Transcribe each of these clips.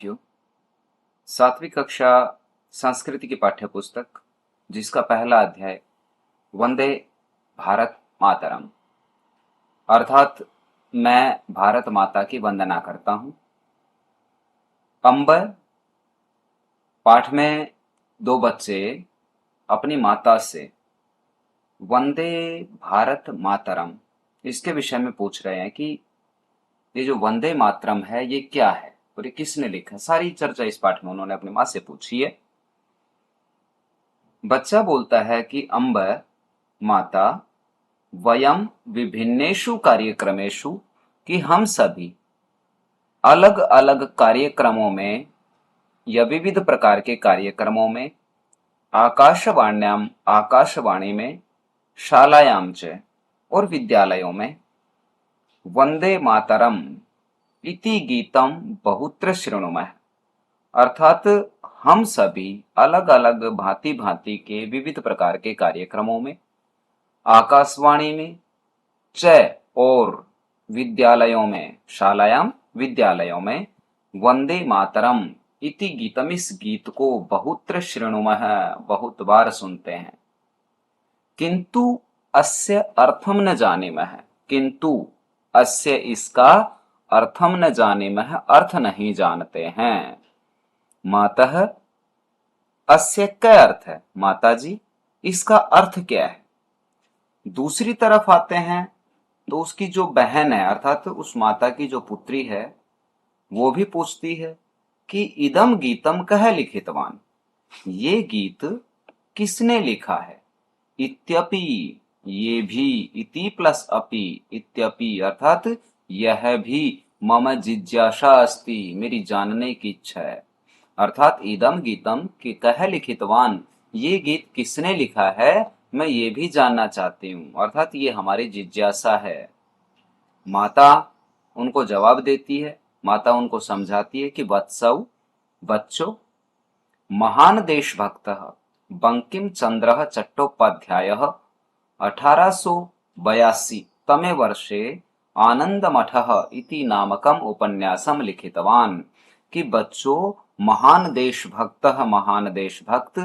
साथियों, सातवीं कक्षा संस्कृति की पाठ्य पुस्तक जिसका पहला अध्याय वंदे भारत मातरम अर्थात मैं भारत माता की वंदना करता हूँ। अंबर पाठ में दो बच्चे अपनी माता से वंदे भारत मातरम इसके विषय में पूछ रहे हैं कि ये जो वंदे मातरम है ये क्या है और ये किसने लिखा। सारी चर्चा इस पाठ में उन्होंने अपनी माँ से पूछी है। बच्चा बोलता है कि अम्ब माता वयम विभिन्नेषु कार्यक्रमेषु कि हम सभी अलग अलग कार्यक्रमों में या विविध प्रकार के कार्यक्रमों में आकाशवाण्याम आकाशवाणी में शालायाम च और विद्यालयों में वंदे मातरम इति गीतम बहुत्र शृणुमः अर्थात हम सभी अलग अलग भांति भांति के विविध प्रकार के कार्यक्रमों में आकाशवाणी में च और विद्यालयों में शालायाम विद्यालयों में वंदे मातरम इति गीतम इस गीत को बहुत्र शृणुमः बहुत बार सुनते हैं। किंतु अस्य अर्थम न जानीमः किंतु अस्य इसका अर्थम न जानीमः अर्थ नहीं जानते हैं। मातः अस्य क्या अर्थ है माता जी इसका अर्थ क्या है। दूसरी तरफ आते हैं तो उसकी जो बहन है अर्थात उस माता की जो पुत्री है वो भी पूछती है कि इदम गीतम कह लिखितवान ये गीत किसने लिखा है। इत्यपि ये भी इति प्लस अपि इत्यपि अर्थात यह भी मम जिज्ञासा अस्ति मेरी जानने की इच्छा है। अर्थात इदम गीतम कि कह लिखितवान ये गीत किसने लिखा है मैं ये भी जानना चाहती हूँ अर्थात ये हमारी जिज्ञासा है। माता उनको जवाब देती है। माता उनको समझाती है कि वत्सव बच्चों महान देशभक्तः बंकिम चंद्रः चट्टोपाध्यायः 1882 तमे वर्षे आनंदमठः इति नामकम उपन्यासम लिखितवान कि बच्चों महान देशभक्त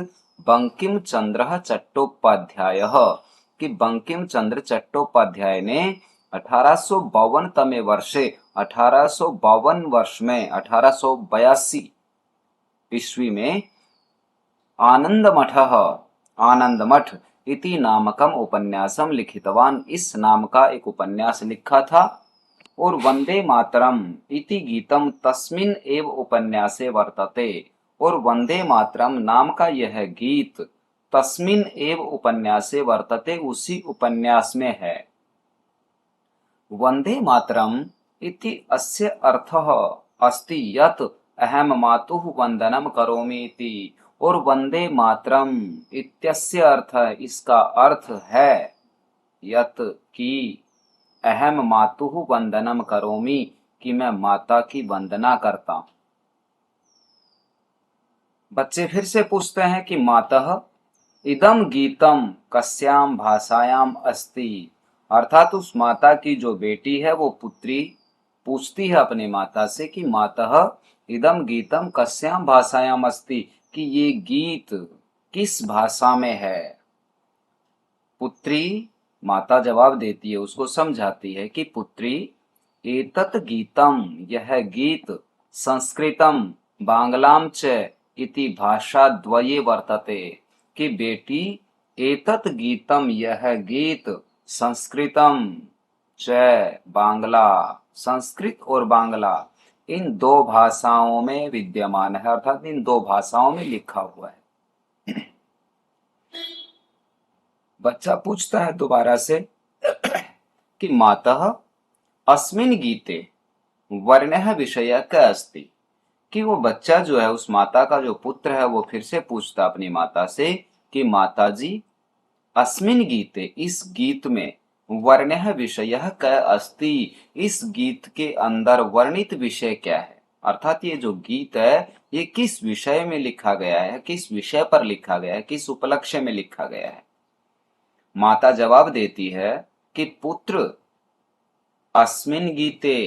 बंकिम चंद्र चट्टोपाध्याय कि बंकिम चंद्र चट्टोपाध्याय ने 1852 तमे वर्षे 1852 वर्ष में 1882 ईस्वी में आनंदमठ इति नामकम उपन्यासम लिखितवान इस नाम का एक उपन्यास लिखा था और वंदे मातरम इति गीतम तस्मिन एव उपन्यासे वर्तते और वंदे मातरम नाम का यह गीत तस्मिन एव उपन्यासे वर्तते उसी उपन्यास में है। वंदे मातरम इति अस्य अर्थः अस्ति यत् अहम मातुः वंदनम करोमि इति और वंदे मातरम इत्यस्य अर्थ इसका अर्थ है यत् कि अहम मातुः वंदनम करोमि कि मैं माता की वंदना करता हूं। बच्चे फिर से पूछते हैं कि मातः इदम गीतम कस्याम भाषायाम अस्ति अर्थात उस माता की जो बेटी है वो पुत्री पूछती है अपनी माता से कि मातः इदम गीतम कस्याम भाषायाम अस्ति कि ये गीत किस भाषा में है। पुत्री माता जवाब देती है उसको समझाती है कि पुत्री एतत् गीतम यह गीत संस्कृतम बांग्लाम च इति भाषा द्वये वर्तते कि बेटी एतत् गीतम यह गीत संस्कृतम च बांग्ला संस्कृत और बांग्ला इन दो भाषाओं में विद्यमान है अर्थात इन दो भाषाओं में लिखा हुआ है। बच्चा पूछता है दोबारा से कि मातः अस्मिन् गीते वर्णः विषयः अस्ति कि वो बच्चा जो है उस माता का जो पुत्र है वो फिर से पूछता अपनी माता से कि माता जी अस्मिन् गीते इस गीत में वर्णः विषयः कः अस्ति इस गीत के अंदर वर्णित विषय क्या है अर्थात ये जो गीत है ये किस विषय में लिखा गया है किस विषय पर लिखा गया है किस उपलक्ष्य में लिखा गया है। माता जवाब देती है कि पुत्र अस्मिन् गीते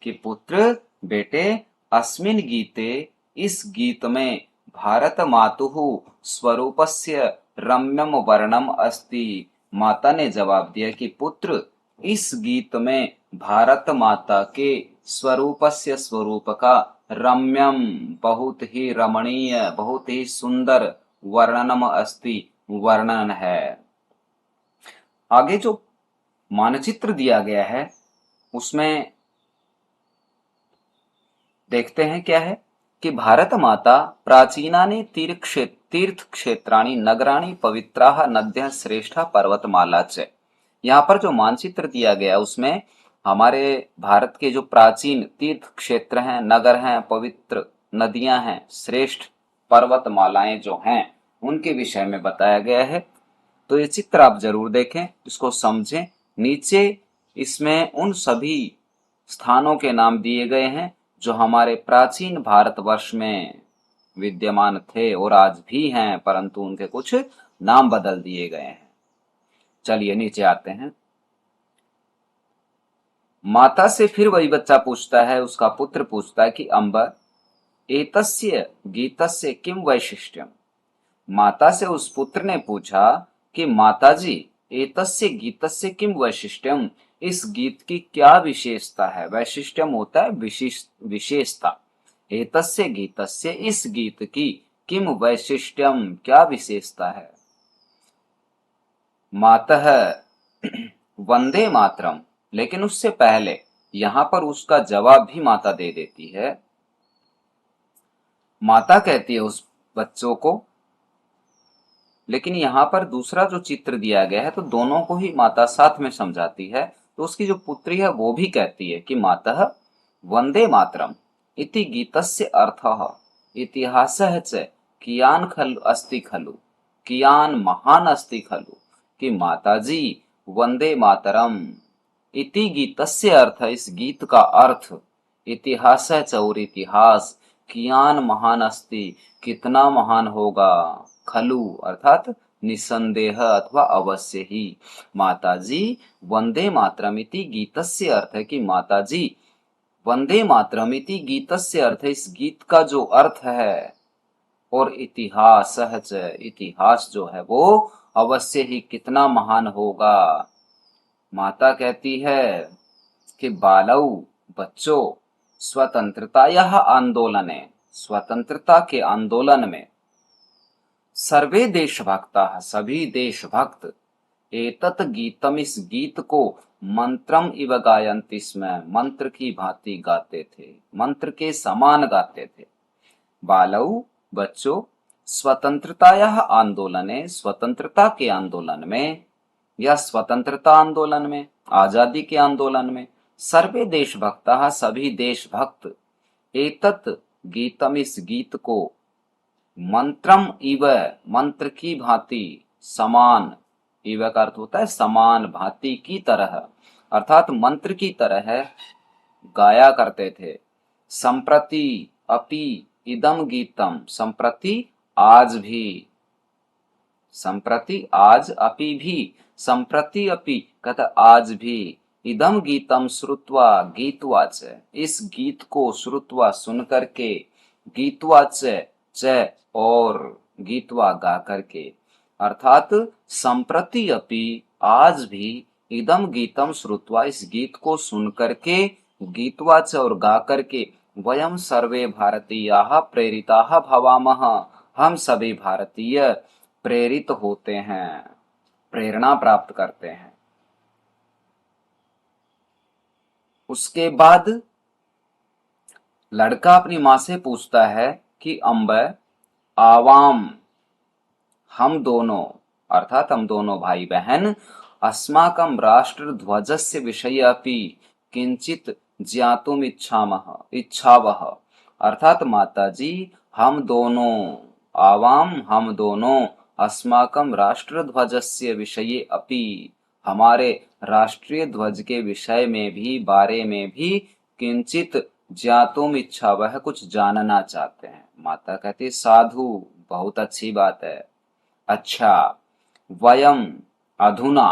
कि पुत्र बेटे अस्मिन् गीते, इस गीत में भारत मातुः स्वरूपस्य रम्यम वर्णम अस्ति। माता ने जवाब दिया कि पुत्र, इस गीत में भारत माता के स्वरूपस्य स्वरूप का रम्यम, बहुत ही रमणीय, बहुत ही सुंदर वर्णनम अस्ति, वर्णन है। आगे जो मानचित्र दिया गया है उसमें देखते हैं क्या है कि भारत माता प्राचीनानि तीर्थ क्षेत्राणि नगराणि पवित्राः नद्यः श्रेष्ठा पर्वतमाला च। यहाँ पर जो मानचित्र दिया गया उसमें हमारे भारत के जो प्राचीन तीर्थ क्षेत्र हैं, नगर हैं, पवित्र नदियां हैं, श्रेष्ठ पर्वतमालाएं जो हैं, उनके विषय में बताया गया है। तो ये चित्र आप जरूर देखें, इसको समझें। नीचे इसमें उन सभी स्थानों के नाम दिए गए हैं जो हमारे प्राचीन भारतवर्ष में विद्यमान थे और आज भी हैं, परंतु उनके कुछ नाम बदल दिए गए हैं। चलिए नीचे आते हैं। माता से फिर वही बच्चा पूछता है, उसका पुत्र पूछता है कि अम्ब, एतस्य गीतस्य किम वैशिष्ट्यम। माता से उस पुत्र ने पूछा कि माताजी, एतस्य गीतस्य किम वैशिष्ट्यम, इस गीत की क्या विशेषता है। वैशिष्ट्यम होता है विशेषता। एतस्य गीतस्य, इस गीत की, किम वैशिष्ट्यम, क्या विशेषता है। मातः वंदे मातरम, लेकिन उससे पहले यहां पर उसका जवाब भी माता दे देती है। माता कहती है उस बच्चों को, लेकिन यहाँ पर दूसरा जो चित्र दिया गया है तो दोनों को ही माता साथ में समझाती है। तो उसकी जो पुत्री है वो भी कहती है कि मातः वंदे मातरम इति गीतस्य अर्थः इतिहासः च कियान खलु अस्ति खलु, कियान महान अस्ति खलु, कि माताजी वंदे मातरम इति गीतस्य अर्थ, इस गीत का अर्थ, इतिहासः च, और इतिहास, कियान महान अस्ति, कितना महान होगा, खलु अर्थात निसंदेह अथवा अवश्य ही। माताजी वंदे मातरमिति गीतस्य अर्थ है कि माताजी वंदे मातरमिति गीतस्य अर्थ है, इस गीत का जो अर्थ है, और इतिहास इतिहास जो है वो अवश्य ही कितना महान होगा। माता कहती है कि बालऊ, बच्चों, स्वतंत्रतायाः आंदोलने, स्वतंत्रता के आंदोलन में, सर्वे देशभक्ताः, सभी देशभक्त, एतत् गीतम, इस गीत को, मंत्रम इव गायन्ति स्म, मंत्र की भांति गाते थे, मंत्र के समान गाते थे। बालऊ, बच्चों, स्वतंत्रतायाः आंदोलने, स्वतंत्रता के आंदोलन में, या स्वतंत्रता आंदोलन में, आजादी के आंदोलन में, सर्वे देशभक्ताः, सभी देशभक्त, एतत् गीतम, इस गीत को, मंत्रम इव, मंत्र की भांति, समान, इव का अर्थ होता है समान, भांति की तरह, अर्थात मंत्र की तरह गाया करते थे। संप्रति अपि इदम गीतम, संप्रति आज भी, संप्रति आज, अपि भी, संप्रति अपि कहता आज भी, इदम गीतम श्रुत्वा गीतवा च, इस गीत को श्रुत्वा सुन करके, गीतवा च और गीतवा गा करके, अर्थात संप्रति अपि आज भी, इदम गीतम श्रुत्वा, इस गीत को सुन करके, गीतवा च और गा करके, वयम सर्वे भारतीयाः प्रेरिताः भवामः, हम सभी भारतीय प्रेरित होते हैं, प्रेरणा प्राप्त करते हैं। उसके बाद लड़का अपनी माँ से पूछता है कि अम्ब, आवाम, हम दोनों, अर्थात हम दोनों भाई बहन, अस्माकं राष्ट्र ध्वजस्य विषये अपि किंचित ज्ञातुम इच्छावः, अर्थात माताजी, हम दोनों, आवाम, हम दोनों, अस्माकं राष्ट्र ध्वजस्य विषये अपि, हमारे राष्ट्रीय ध्वज के विषय में भी, बारे में भी, किंचित ज्ञातुम इच्छा, वह कुछ जानना चाहते हैं। माता कहती साधु, बहुत अच्छी बात है। अच्छा, वयम, अधुना,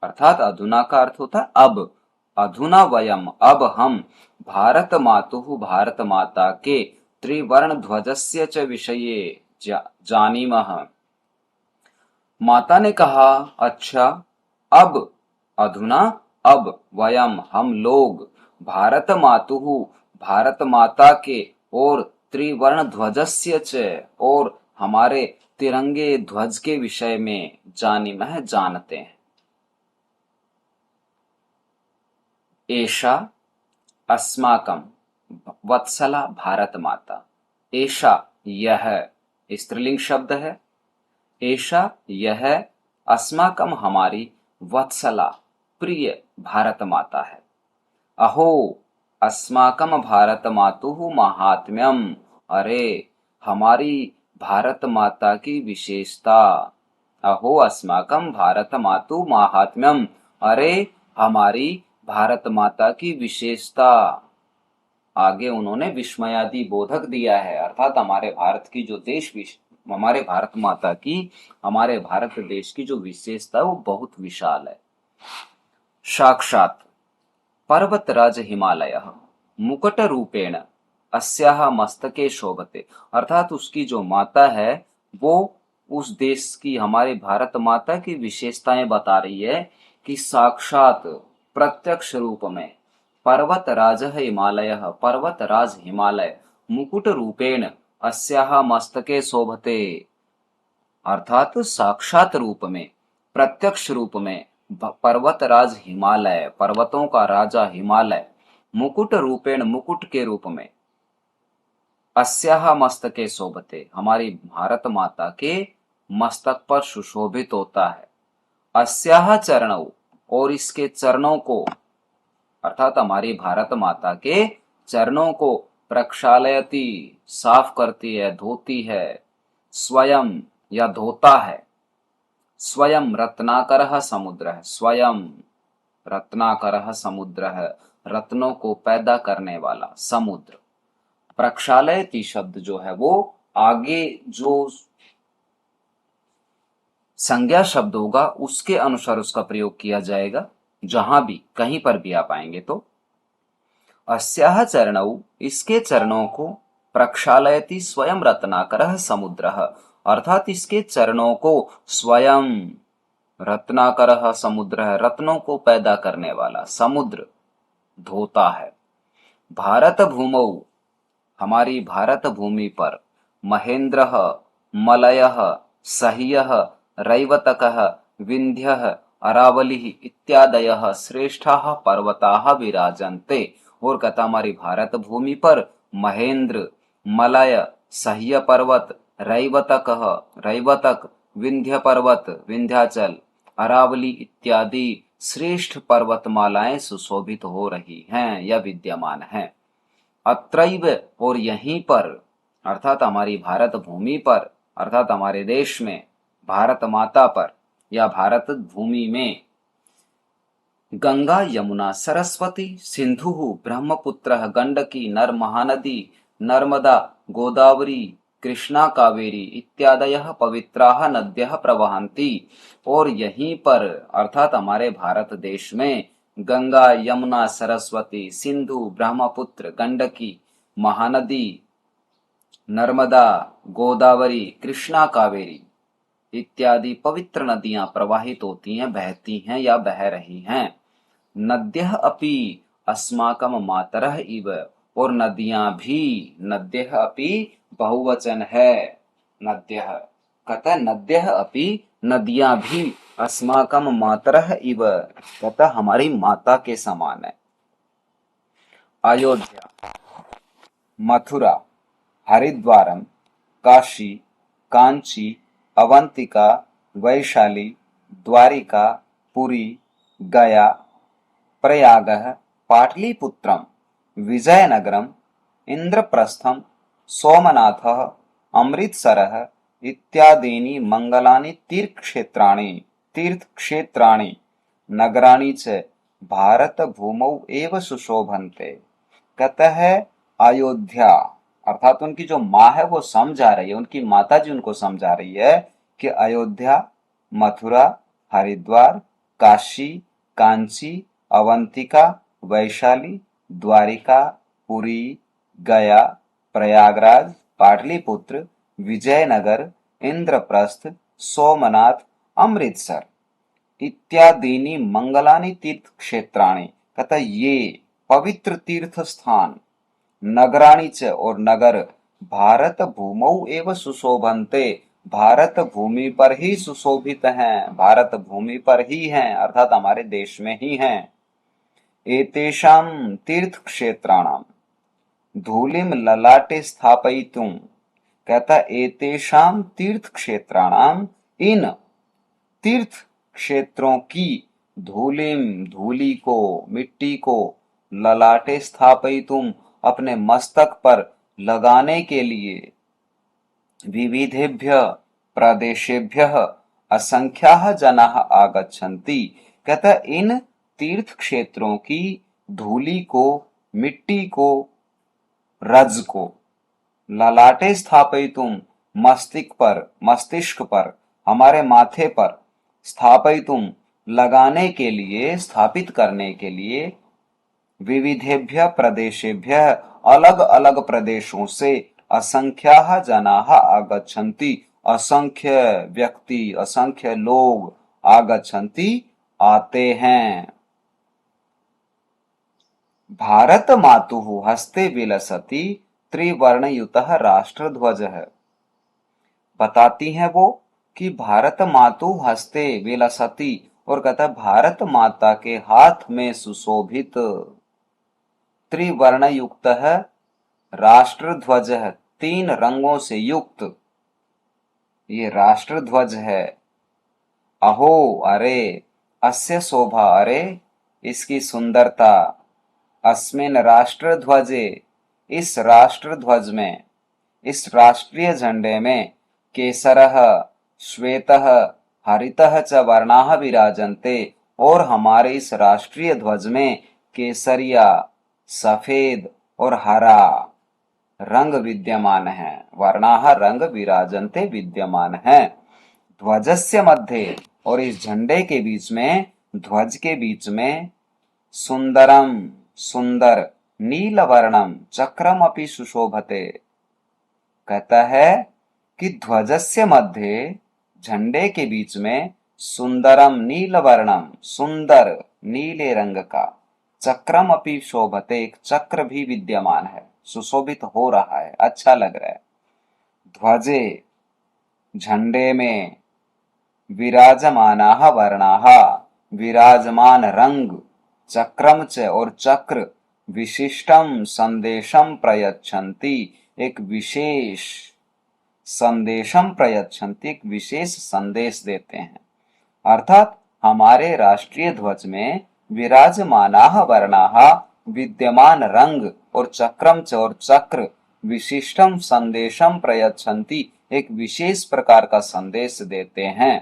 अर्थात अधुना का अर्थ होता है अब, अधुना वयम अब हम भारत मातुः भारत माता के त्रिवर्ण ध्वजस्य च विषये जानीमः। माता ने कहा, अच्छा, अब अधुना अब वयम हम लोग भारत मातुः भारत माता के और त्रिवर्ण ध्वजस्य च और हमारे तिरंगे ध्वज के विषय में जानीमः जानते हैं। एषा अस्माकं वत्सला भारत माता। एषा यह स्त्रीलिंग शब्द है। एषा यह अस्माकं हमारी वत्सला प्रिय भारत माता है। अहो अस्माकं भारत मातुः महात्म्यम। अरे हमारी भारत माता की विशेषता। अहो अस्माकं भारत मातुः महात्म्यम। अरे हमारी भारत माता की विशेषता। आगे उन्होंने विस्मयादि बोधक दिया है, अर्थात हमारे भारत की जो हमारे भारत माता की, हमारे भारत देश की जो विशेषता है वो बहुत विशाल है। साक्षात पर्वतराज हिमालय मुकुट रूपेण अस्याः मस्तके शोभते। अर्थात उसकी जो माता है वो उस देश की, हमारे भारत माता की विशेषताएं बता रही है कि साक्षात प्रत्यक्ष रूप में पर्वतराज हिमालय, पर्वतराज हिमालय मुकुट रूपेण अस्याः मस्तके शोभते। अर्थात साक्षात रूप में, प्रत्यक्ष रूप में पर्वतराज हिमालय, पर्वतों का राजा हिमालय मुकुट रूपेण मुकुट के रूप में अस्याः मस्तके शोभते हमारी भारत माता के मस्तक पर सुशोभित होता है। अस्याः चरणौ और इसके चरणों को, अर्थात हमारी भारत माता के चरणों को प्रक्षालयति साफ करती है, धोती है। स्वयं या धोता है। स्वयं रत्नाकरः समुद्रः, स्वयं रत्नाकरः समुद्रः, रत्नों को पैदा करने वाला समुद्र। प्रक्षालयति शब्द जो है वो आगे जो संज्ञा शब्द होगा उसके अनुसार उसका प्रयोग किया जाएगा, जहां भी कहीं पर भी आप आएंगे तो। अस्याः चरणौ इसके चरणों को प्रक्षालयति स्वयं रत्नाकरः समुद्रः, अर्थात इसके चरणों को स्वयं रत्नाकरः समुद्रः, रत्नों को पैदा करने वाला समुद्र धोता है। भारत भूमौ हमारी भारत भूमि पर महेंद्रः मलयः सह्यः रैवतकः विंध्यः अरावलिः इत्यादयः श्रेष्ठाः पर्वताः विराजन्ते। और कहता हमारी भारत भूमि पर महेंद्र, मलय, सह्य पर्वत, रैवतक, विंध्य पर्वत, विंध्याचल, अरावली इत्यादि श्रेष्ठ पर्वतमालाएं सुशोभित हो रही हैं या विद्यमान हैं। अत्रैव और यहीं पर, अर्थात हमारी भारत भूमि पर, अर्थात हमारे देश में, भारत माता पर या भारत भूमि में गंगा यमुना सरस्वती सिंधु ब्रह्मपुत्र गंडकी नर महानदी नर्मदा गोदावरी कृष्णा कावेरी इत्यादयः पवित्राः नद्यः प्रवहन्ति। और यहीं पर, अर्थात हमारे भारत देश में गंगा यमुना सरस्वती सिंधु ब्रह्मपुत्र गंडकी महानदी नर्मदा गोदावरी कृष्णा कावेरी इत्यादि पवित्र नदियां प्रवाहित होती हैं, बहती हैं या बह रही हैं। नद्यः अपि अस्माकं मातरः इव, और नदियां भी, नद्यः अपि बहुवचन है। नद्यः कहता है नद्यः अपि, नदियां भी अस्माकं मातरः इव कहता हमारी माता के समान है। अयोध्या मथुरा हरिद्वारम काशी कांची अवंतिका वैशाली द्वारिका पुरी गया प्रयागः पाटलिपुत्रम विजयनगरम इंद्रप्रस्थम सोमनाथः अमृतसरः इत्यादीनि मंगलानि तीर्थक्षेत्राणि नगराणि च भारत भूमौ एव सुशोभन्ते। कहता है अयोध्या, अर्थात उनकी जो माँ है वो समझा रही है, उनकी माता जी उनको समझा रही है कि अयोध्या, मथुरा, हरिद्वार, काशी, कांची, अवंतिका वैशाली, द्वारिका, पुरी, गया, प्रयागराज, पाटलिपुत्र, विजयनगर, इंद्रप्रस्थ, सोमनाथ, अमृतसर इत्यादीनि मंगलानि तीर्थ क्षेत्राणि। कहता ये पवित्र तीर्थ स्थान नगराणि च और नगर भारत भूमौ एव सुशोभन्ते, भारत भूमि पर ही सुशोभित हैं, भारत भूमि पर ही हैं अर्थात हमारे देश में ही हैं। एतेषां तीर्थ क्षेत्राणाम धूलिम ललाटे स्थापयितुम, कहता एतेषां तीर्थ क्षेत्राणाम इन तीर्थ क्षेत्रों की धूलिम धूलि को मिट्टी को ललाटे स्थापयितुम अपने मस्तक पर लगाने के लिए विविधेभ्य प्रदेशेभ्य असंख्याः जनाः आगच्छन्ति। कहता इन तीर्थ क्षेत्रों की धूलि को मिट्टी को रज को ललाटे स्थापयितुम मस्तिष्क पर हमारे माथे पर स्थापयितुम लगाने के लिए स्थापित करने के लिए विविधेभ्य प्रदेशेभ्य अलग अलग प्रदेशों से असंख्याः जनाः आगच्छन्ति, असंख्य व्यक्ति असंख्य लोग आगच्छन्ति आते हैं। भारत मातुः हस्ते विलसति त्रिवर्णयुतः राष्ट्रध्वज है। बताती हैं वो कि भारत मातु हस्ते विलसति और कहता भारत माता के हाथ में सुशोभित त्रिवर्ण युक्त है राष्ट्रध्वज है, 3 रंगों से युक्त ये राष्ट्रध्वज है। अहो अरे अस्य शोभा अरे इसकी सुंदरता, अस्मिन राष्ट्रध्वजे इस राष्ट्रध्वज में इस राष्ट्रीय झंडे में केसरः श्वेतः हरितः च वर्णाः विराजन्ते और हमारे इस राष्ट्रीय ध्वज में केसरिया सफेद और हरा रंग विद्यमान है, वर्णाः रंग विराजन्ते विद्यमान है। ध्वजस्य मध्ये और इस झंडे के बीच में ध्वज के बीच में सुंदरम सुंदर नीलवर्णम चक्रम अपि सुशोभते, कहता है कि ध्वजस्य मध्य झंडे के बीच में सुंदरम नीलवर्णम सुंदर नीले रंग का चक्रम अपि शोभते एक चक्र भी विद्यमान है, सुशोभित हो रहा है, अच्छा लग रहा है। ध्वजे झंडे में विराजमानाः वर्णाः विराजमान रंग चक्रम च और चक्र विशिष्टम संदेशम प्रयच्छन्ति एक विशेष संदेशम प्रयच्छन्ति एक विशेष संदेश देते हैं। अर्थात हमारे राष्ट्रीय ध्वज में विराजमानाः वर्णाः विद्यमान रंग और चक्रम च और चक्र विशिष्टम संदेशम प्रयच्छन्ति एक विशेष प्रकार का संदेश देते हैं।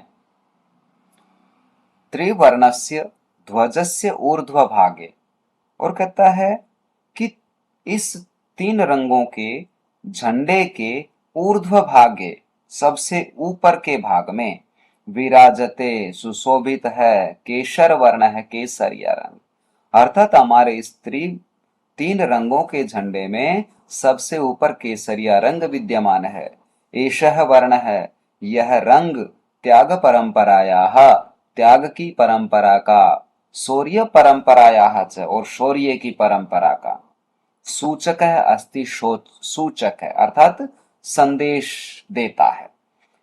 त्रिवर्णस्य ध्वजस्य ऊर्ध्व भागे और कहता है कि इस 3 रंगों के झंडे के ऊर्ध्व भागे सबसे ऊपर के भाग में विराजते सुशोभित है केसर वर्ण है केसरिया रंग, अर्थात हमारे इस 3 रंगों के झंडे में सबसे ऊपर केसरिया रंग विद्यमान है। एषः वर्ण है यह रंग त्याग परंपरायाः त्याग की परंपरा का, शौर्य परंपरायाः च और शौर्य की परंपरा का, सूचक है अस्ति सूचक है अर्थात संदेश देता है।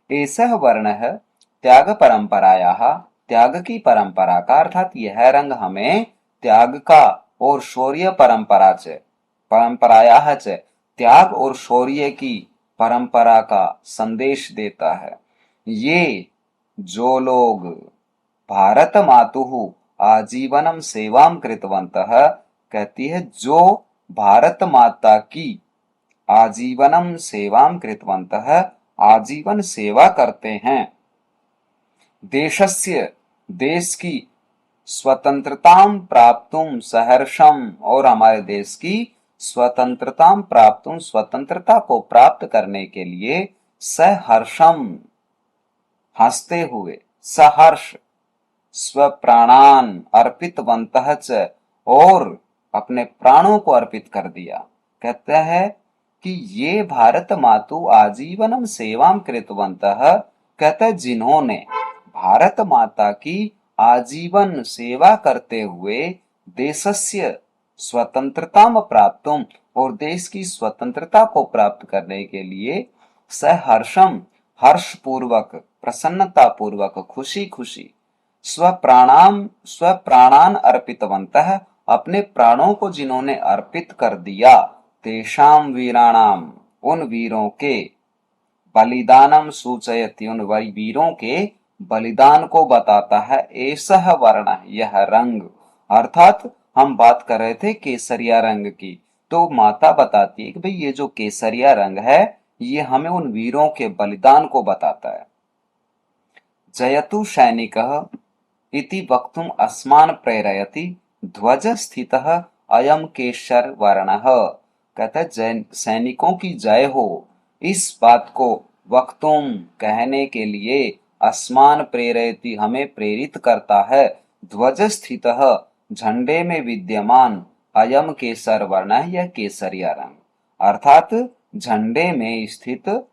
एषः वर्ण है त्याग परंपरायाः त्याग की परंपरा का, अर्थात यह रंग हमें त्याग का और शौर्य परंपरायाः च त्याग और शौर्य की परंपरा का संदेश देता है। ये जो लोग भारत मातुः आजीवनम सेवाम कृतवन्तः, कहती है जो भारत माता की आजीवनम सेवाम कृतवन्तः आजीवन सेवा करते हैं, देशस्य देश की स्वतंत्रताम प्राप्तुम सहर्षम और हमारे देश की स्वतंत्रताम प्राप्तुम स्वतंत्रता को प्राप्त करने के लिए सहर्षम हंसते हुए सहर्ष स्वप्राणान अर्पितवन्तः च और अपने प्राणों को अर्पित कर दिया। कहता है कि ये भारत मातु आजीवनम सेवाम कृतवन्तः, कहता है जिन्होंने भारत माता की आजीवन सेवा करते हुए देशस्य स्वतंत्रताम प्राप्तुम, और देश की स्वतंत्रता को प्राप्त करने के लिए सहर्षम, हर्ष पूर्वक, प्रसन्नता पूर्वक, खुशी खुशी, स्वप्राणान अर्पितवन्तः, अपने प्राणों को जिन्होंने अर्पित कर दिया, तेषाम वीराणाम, उन वीरों के, बलिदानम सूचयति, उन वीरों के बलिदान को बताता है, एषः वर्ण, यह रंग। अर्थात हम बात कर रहे थे केसरिया रंग की, तो माता बताती है कि भाई ये जो केसरिया रंग है ये हमें उन वीरों के बलिदान को बताता है। जयतु सैनिकः इति वक्तुम अस्मान् प्रेरयति ध्वज स्थितः अयम केशर वर्णः, कहता है सैनिकों की जय हो, इस बात को वक्तुम, कहने के लिए, अस्मान प्रेरयति, हमें प्रेरित करता है, ध्वज स्थितः, झंडे में विद्यमान, अयम केसर वर्ण, यह केसरिया रंग, अर्थात झंडे में स्थित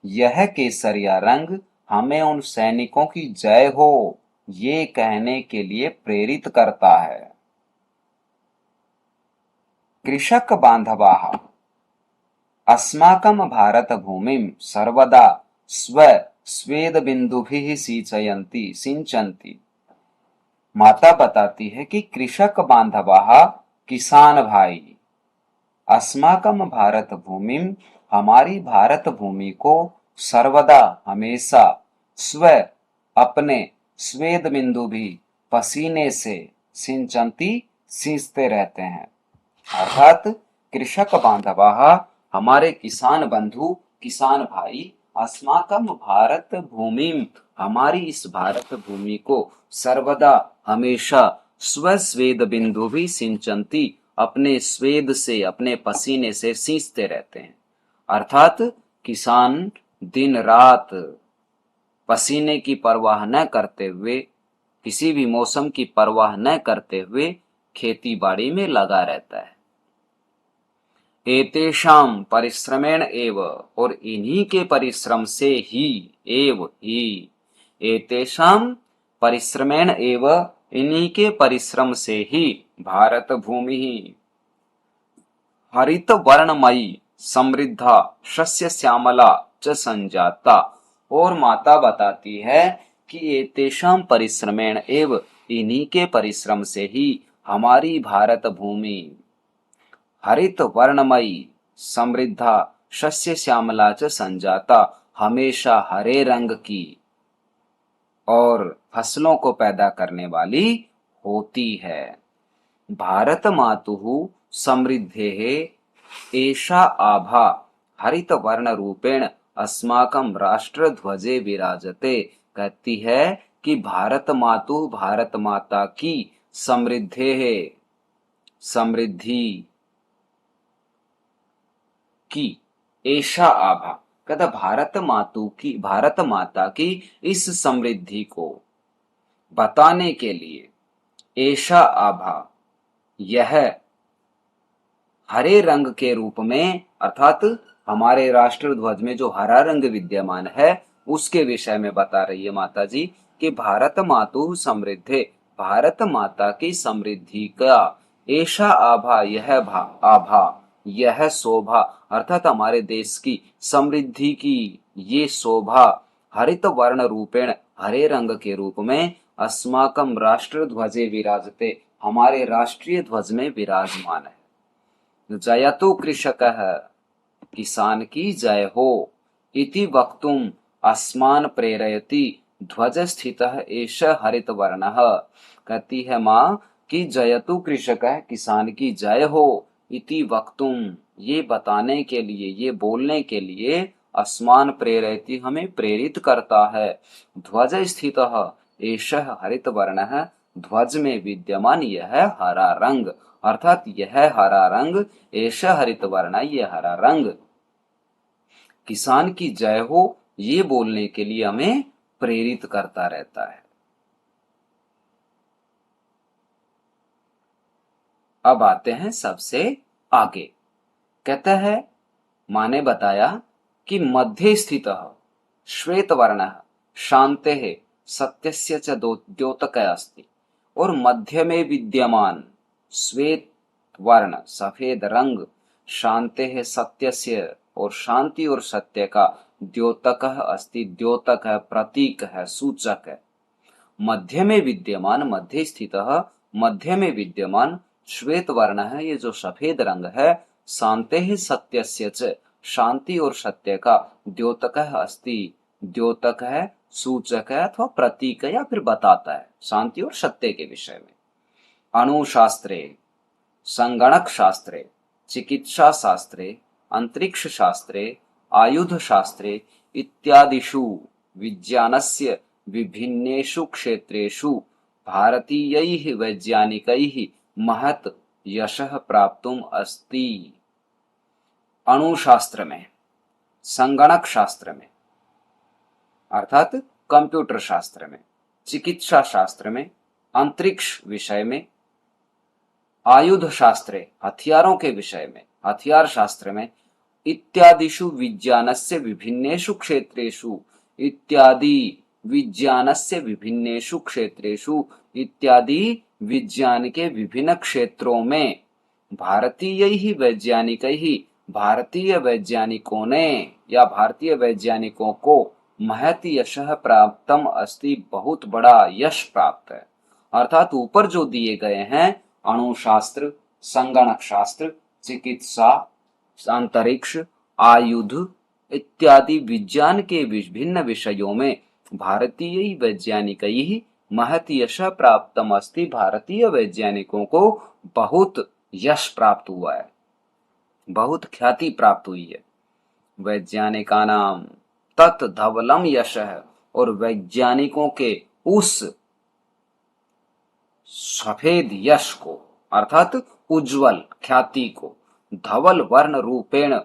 यह केसरिया रंग हमें उन सैनिकों की जय हो ये कहने के लिए प्रेरित करता है। कृषक बांधवाः अस्माकं भारत भूमिं सर्वदा स्वेद बिंदुभिः सिंचन्ति। माता बताती है कि कृषक बांधवाः, किसान भाई, अस्माकं भारत भूमिं, हमारी भारत भूमि को, सर्वदा, हमेशा, अपने, स्वेद बिंदु भी, पसीने से, सिंचंती, सींचते रहते हैं। अर्थात कृषक बांधवाः, हमारे किसान बंधु, किसान भाई, अस्माकं भारत भूमिम, हमारी इस भारत भूमि को, सर्वदा, हमेशा, स्वेद बिंदु भी सिंचंती, अपने स्वेद से, अपने पसीने से सींचते रहते हैं। अर्थात किसान दिन रात पसीने की परवाह न करते हुए, किसी भी मौसम की परवाह न करते हुए खेती बाड़ी में लगा रहता है। एतेषाम परिश्रमेण एव, और इन्हीं के परिश्रम से ही, एतेषाम परिश्रमेण एव, इन्हीं के परिश्रम से ही, भारत भूमि हरित वर्णमयी समृद्धा शस्य श्यामला च संजाता। और माता बताती है कि एतेषाम परिश्रमेण एव, इन्हीं के परिश्रम से ही हमारी भारत भूमि हरित वर्णमयी समृद्धा शस्य श्यामला च संजाता, हमेशा हरे रंग की और फसलों को पैदा करने वाली होती है। भारत मातुः समृद्धेः एषा आभा हरित वर्ण रूपेण अस्माकं राष्ट्र ध्वजे विराजते। कहती है कि भारत मातु, भारत माता की, समृद्धेः, समृद्धि की, एषा आभा, कहता भारत मातु की, भारत माता की इस समृद्धि को बताने के लिए, एषा आभा, यह हरे रंग के रूप में, अर्थात हमारे राष्ट्र ध्वज में जो हरा रंग विद्यमान है उसके विषय में बता रही है माता जी कि भारत मातु समृद्धे, भारत माता की समृद्धि का, ऐसा आभा, यह आभा, यह शोभा, अर्थात हमारे देश की समृद्धि की ये शोभा, हरित वर्ण रूपेण, हरे रंग के रूप में, अस्माकम राष्ट्र ध्वजे विराजते, हमारे राष्ट्रीय ध्वज में विराजमान है। जयतु कृषकः, किसान की जय हो, इति वक्तुम अस्मान प्रेरयति ध्वज स्थितः एष हरित वर्णः। कहती है माँ कि जयतु कृषकः, किसान की जय हो, इति वक्तुम, ये बताने के लिए, ये बोलने के लिए, अस्मान प्रेरयति, हमें प्रेरित करता है, ध्वज स्थितः एष हरित वर्णः, ध्वज में विद्यमान यह हरा रंग, अर्थात यह हरा रंग, ऐसा हरित वर्ण, यह हरा रंग, किसान की जय हो ये बोलने के लिए हमें प्रेरित करता रहता है। अब आते हैं सबसे आगे। कहता है, माँ ने बताया कि मध्ये स्थितः श्वेतवर्णः शान्तेः सत्यस्य च द्योतकः अस्ति। और मध्य में विद्यमान श्वेत वर्ण सफेद रंग शान्तेः सत्यस्य और शांति और सत्य का द्योतकः अस्ति। द्योतक है, प्रतीक है, सूचक है। मध्य में विद्यमान, मध्य स्थितः मध्य में विद्यमान श्वेत वर्ण है, ये जो सफेद रंग है, शान्तेः सत्यस्य च शांति और सत्य का द्योतकः अस्ति। द्योतक है, सूचक है अथवा प्रतीक है या फिर बताता है शांति और सत्य के विषय में। अणुशास्त्रे, संगणक शास्त्रे, चिकित्सा शास्त्रे, अंतरिक्ष शास्त्रे, आयुध शास्त्रे इत्यादिषु विज्ञानस्य विभिन्नेषु क्षेत्रेषु भारतीयैः वैज्ञानिकैः महत् यशः प्राप्तुम् अस्ति। अणुशास्त्र में, संगणक शास्त्र में अर्थात कंप्यूटर शास्त्र में, चिकित्सा शास्त्र में, अंतरिक्ष विषय में, आयुध शास्त्रे हथियारों के विषय में, हथियार शास्त्र में, इत्यादिषु विज्ञानस्य विभिन्नेषु क्षेत्रेषु, इत्यादि विज्ञानस्य विभिन्नेषु क्षेत्रेषु, इत्यादि विज्ञान के विभिन्न क्षेत्रों में भारतीय वैज्ञानिकैः भारतीय वैज्ञानिकों ने या भारतीय वैज्ञानिकों को महत् यशः प्राप्तम अस्ति, बहुत बड़ा यश प्राप्त है। अर्थात ऊपर जो दिए गए हैं अणुशास्त्र, संगणक शास्त्र, चिकित्सा, अंतरिक्ष, आयुध इत्यादि विज्ञान के विभिन्न विषयों में भारतीय वैज्ञानिकैः महत् यशः प्राप्तम अस्ति। भारतीय वैज्ञानिकों को बहुत यश प्राप्त हुआ है, बहुत ख्याति प्राप्त हुई है। वैज्ञानिकानां तत् धवलम यशः, और वैज्ञानिकों के उस सफेद यश को अर्थात उज्जवल ख्याति को, धवल वर्ण रूपेण,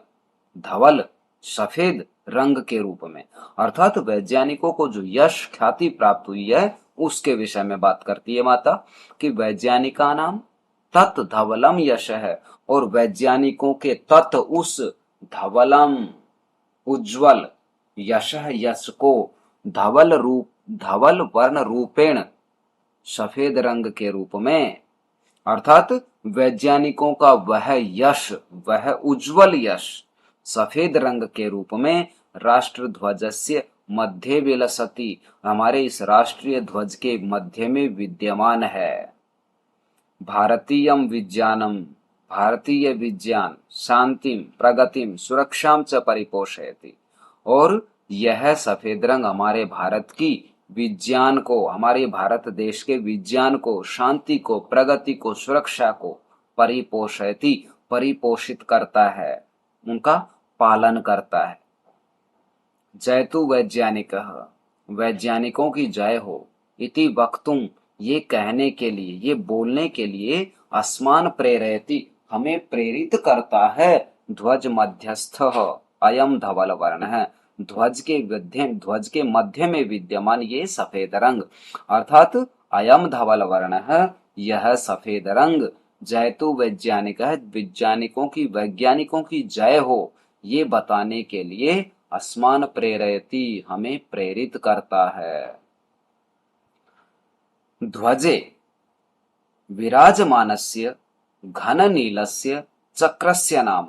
धवल सफेद रंग के रूप में, अर्थात वैज्ञानिकों को जो यश ख्याति प्राप्त हुई है उसके विषय में बात करती है माता कि वैज्ञानिका नाम तत् धवलम यश है, और वैज्ञानिकों के तत् उस धवलम उज्जवल यश यश को धवल वर्ण रूपेण सफेद रंग के रूप में, अर्थात वैज्ञानिकों का वह यश, वह उज्जवल यश सफेद रंग के रूप में राष्ट्र ध्वजस्य मध्ये विलसति, हमारे इस राष्ट्रीय ध्वज के मध्य में विद्यमान है। भारतीयम विज्ञानम, भारतीय विज्ञान शांतिम प्रगतिम सुरक्षाम च परिपोषयति, और यह सफेद रंग हमारे भारत की विज्ञान को, हमारे भारत देश के विज्ञान को, शांति को, प्रगति को, सुरक्षा को परिपोषयति परिपोषित करता है, उनका पालन करता है। जयतु वैज्ञानिकः, वैज्ञानिकों की जय हो, इति वक्तुम, ये कहने के लिए, ये बोलने के लिए, अस्मान प्रेरयति, हमें प्रेरित करता है, ध्वज मध्यस्थः अयम धवल वर्ण है, ध्वज के मध्य में विद्यमान ये सफेद रंग, अर्थात अयम धवल वर्ण है, यह सफेद रंग, जयतु वैज्ञानिक है, वैज्ञानिकों की जय हो, ये बताने के लिए अस्मान प्रेरयति, हमें प्रेरित करता है। ध्वजे विराजमानस्य घन नीलस्य चक्रस्य नाम